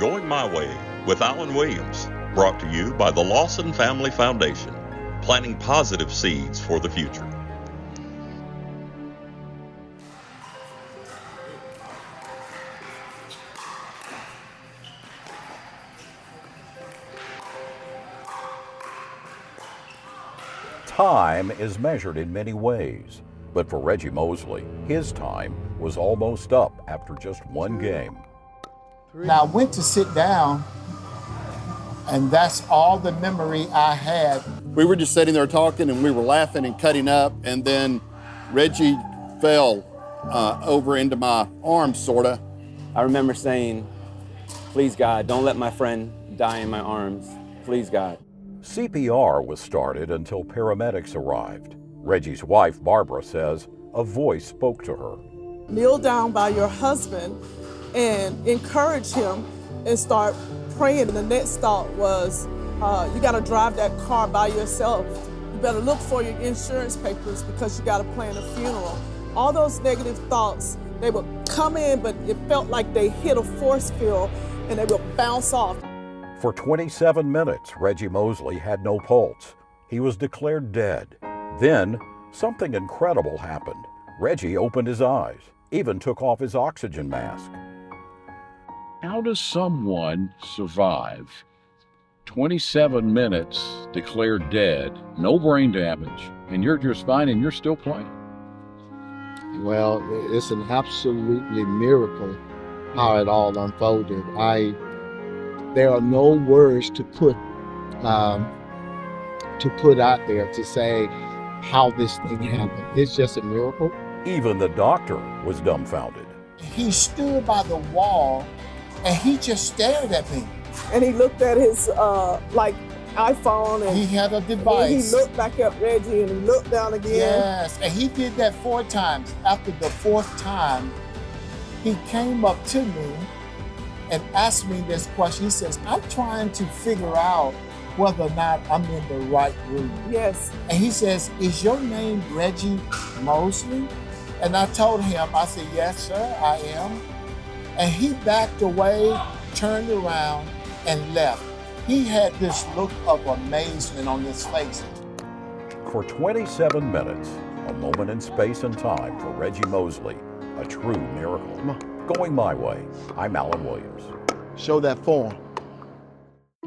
Going My Way with Alan Williams, brought to you by the Lawson Family Foundation, planting positive seeds for the future. Time is measured in many ways, but for Reggie Mosley, his time was almost up after just one game. Now I went to sit down, and that's all the memory I had. We were just sitting there talking, and we were laughing and cutting up, and then Reggie fell over into my arms, sorta. I remember saying, "Please God, don't let my friend die in my arms. Please God." CPR was started until paramedics arrived. Reggie's wife, Barbara, says a voice spoke to her. Kneel down by your husband and encourage him and start praying. And the next thought was, you gotta drive that car by yourself. You better look for your insurance papers because you gotta plan a funeral. All those negative thoughts, they would come in, but it felt like they hit a force field and they would bounce off. For 27 minutes, Reggie Mosley had no pulse. He was declared dead. Then, something incredible happened. Reggie opened his eyes, even took off his oxygen mask. How does someone survive 27 minutes declared dead, no brain damage, and you're just fine and you're still playing? Well, it's an absolutely miracle how it all unfolded. There are no words to put out there to say how this thing happened. It's just a miracle. Even the doctor was dumbfounded. He stood by the wall and he just stared at me. And he looked at his iPhone and He had a device. he looked back at Reggie and he looked down again. Yes, and he did that 4 times. After the 4th time, he came up to me and asked me this question. He says, "I'm trying to figure out whether or not I'm in the right room." Yes. And he says, "Is your name Reggie Mosley?" And I told him, I said, "Yes, sir, I am." And he backed away, turned around, and left. He had this look of amazement on his face. For 27 minutes, a moment in space and time for Reggie Mosley, a true miracle. Going My Way, I'm Alan Williams. Show that form.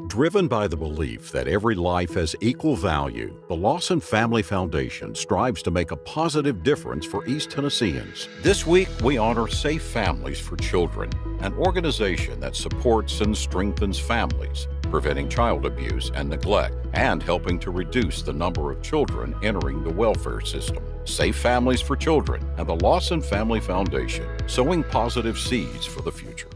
Driven by the belief that every life has equal value, the Lawson Family Foundation strives to make a positive difference for East Tennesseans. This week, we honor Safe Families for Children, an organization that supports and strengthens families, preventing child abuse and neglect, and helping to reduce the number of children entering the welfare system. Safe Families for Children and the Lawson Family Foundation, sowing positive seeds for the future.